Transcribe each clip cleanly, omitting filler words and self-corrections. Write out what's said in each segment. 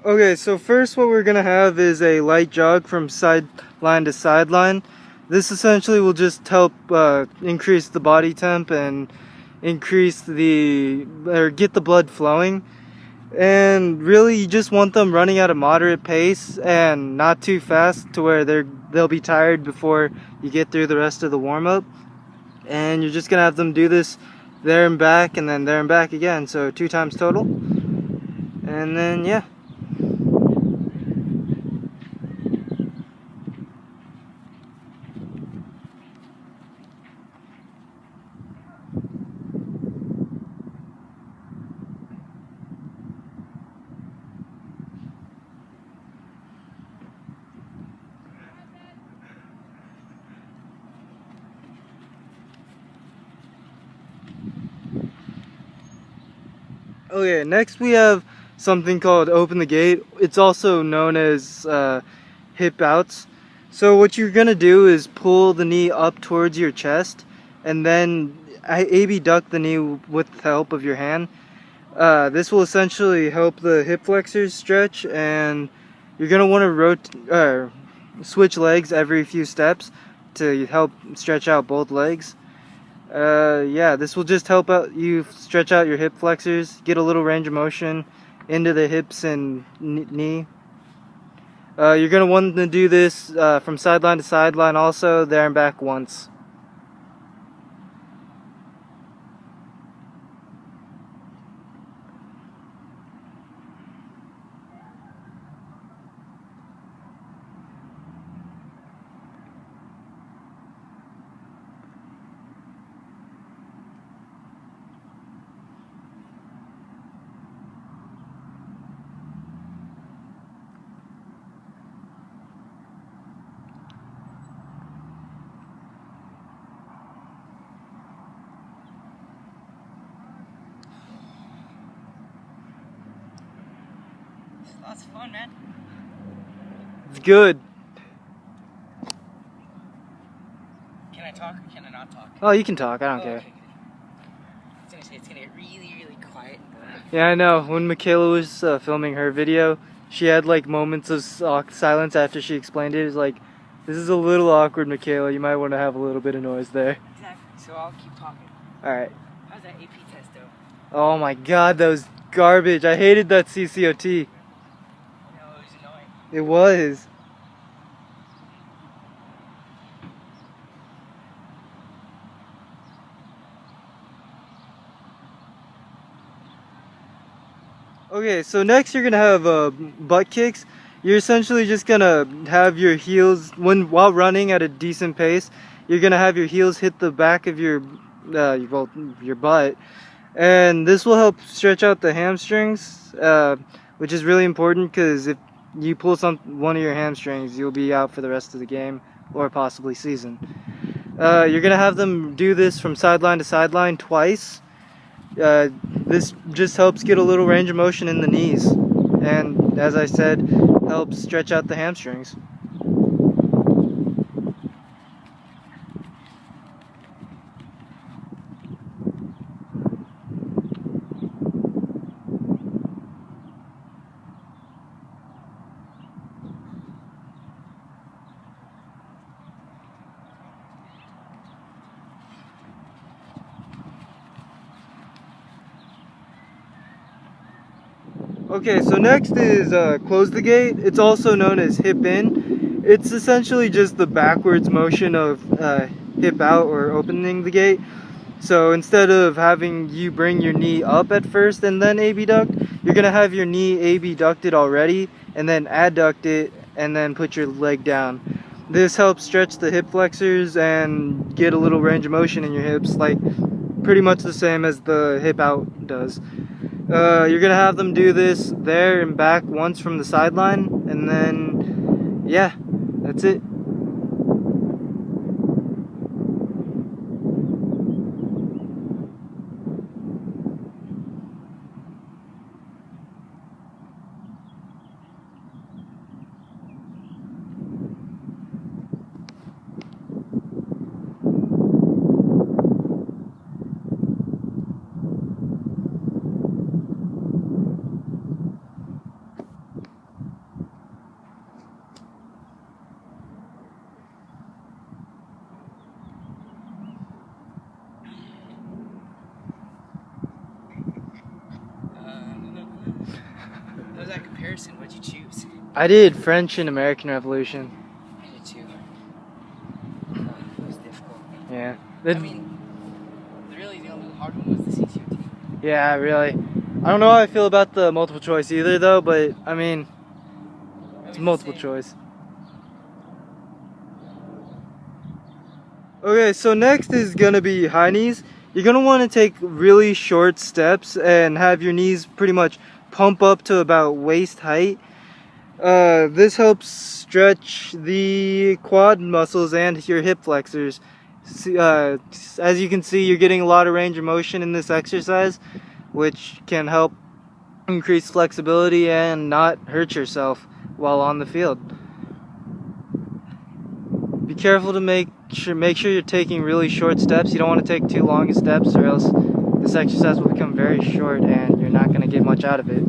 Okay, so first what we're gonna have is a light jog from sideline to sideline. This essentially will just help increase the body temp and increase get the blood flowing. And really, you just want them running at a moderate pace and not too fast to where they'll be tired before you get through the rest of the warm up. And you're just gonna have them do this there and back, and then there and back again. So 2 times total. And then yeah. Okay, next we have something called open the gate. It's also known as hip outs. So what you're gonna do is pull the knee up towards your chest and then abduct the knee with the help of your hand. This will essentially help the hip flexors stretch, and you're gonna want to switch legs every few steps to help stretch out both legs. Yeah, this will just help out you stretch out your hip flexors, get a little range of motion into the hips and knee. You're going to want to do this from sideline to sideline also, there and back once. That's fun, man. It's good. Can I talk or can I not talk? Oh, you can talk, I don't care. Okay. It's gonna get really, really quiet. Yeah, I know. When Michaela was filming her video, she had like moments of silence after she explained it. It was like, this is a little awkward, Michaela. You might want to have a little bit of noise there. Exactly. So I'll keep talking. Alright. How's that AP test though? Oh my god, that was garbage. I hated that CCOT. No, it was annoying. It was. Okay, so next you're gonna have butt kicks. You're essentially just gonna have your heels while running at a decent pace. You're gonna have your heels hit the back of your butt, and this will help stretch out the hamstrings, which is really important because if you pull one of your hamstrings, you'll be out for the rest of the game or possibly season. You're gonna have them do this from sideline to sideline twice. This just helps get a little range of motion in the knees, and as I said, helps stretch out the hamstrings. Okay, so next is close the gate. It's also known as hip in. It's essentially just the backwards motion of hip out or opening the gate. So instead of having you bring your knee up at first and then abduct, you're going to have your knee abducted already and then adduct it and then put your leg down. This helps stretch the hip flexors and get a little range of motion in your hips, like pretty much the same as the hip out does. You're gonna have them do this there and back once from the sideline, and then yeah, that's it. that comparison, what'd you choose? I did French and American Revolution. I did too. It was difficult. Yeah. I mean, really the only hard one was the CTOT. Yeah, really. I don't know how I feel about the multiple choice either, though, but I mean, it's multiple choice. Okay, so next is gonna be high knees. You're gonna want to take really short steps and have your knees pretty much pump up to about waist height. This helps stretch the quad muscles and your hip flexors. As you can see, you're getting a lot of range of motion in this exercise, which can help increase flexibility and not hurt yourself while on the field. Be careful to make sure you're taking really short steps. You don't want to take too long steps, or else this exercise will become very short and you're not going to get much out of it.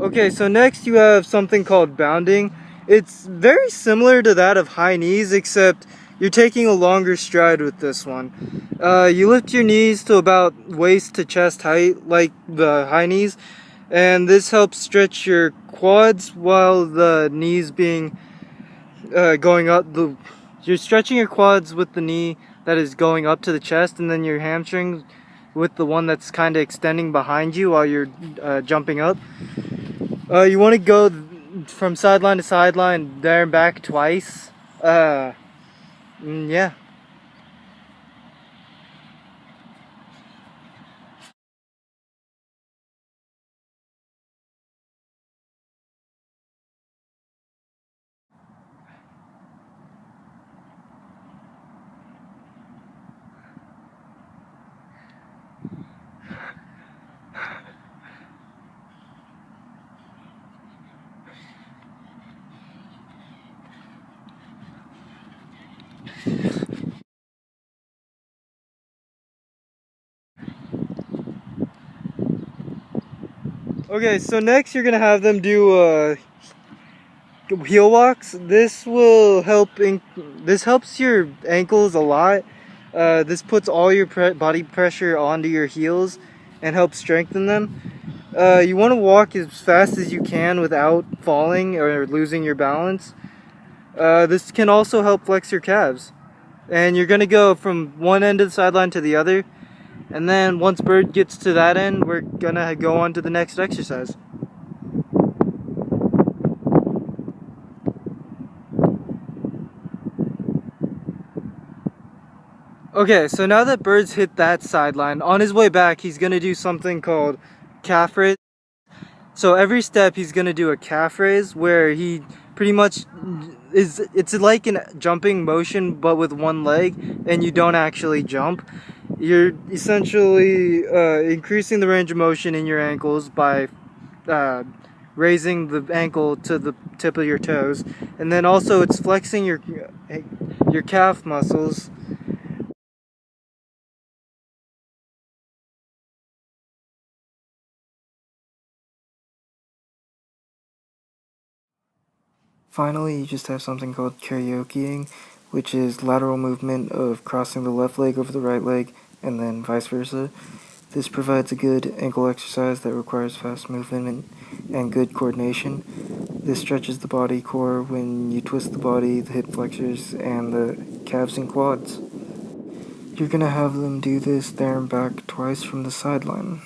Okay, so next you have something called bounding. It's very similar to that of high knees, except you're taking a longer stride with this one. You lift your knees to about waist to chest height like the high knees, and this helps stretch your quads while the knees being going up. You're stretching your quads with the knee that is going up to the chest, and then your hamstrings with the one that's kind of extending behind you while you're jumping up. You want to go from sideline to sideline, there and back twice. Yeah. Okay, so next you're gonna have them do heel walks. This will help. This helps your ankles a lot. This puts all your body pressure onto your heels and helps strengthen them. You want to walk as fast as you can without falling or losing your balance. This can also help flex your calves. And you're gonna go from one end of the sideline to the other. And then once Bird gets to that end, we're gonna go on to the next exercise. Okay, so now that Bird's hit that sideline, on his way back, he's gonna do something called calf raise. So every step, he's gonna do a calf raise where he pretty much it's like a jumping motion, but with one leg, and you don't actually jump. You're essentially increasing the range of motion in your ankles by raising the ankle to the tip of your toes, and then also it's flexing your calf muscles. Finally, you just have something called karaokeing, which is lateral movement of crossing the left leg over the right leg, and then vice versa. This provides a good ankle exercise that requires fast movement and good coordination. This stretches the body core when you twist the body, the hip flexors, and the calves and quads. You're gonna have them do this there and back twice from the sideline.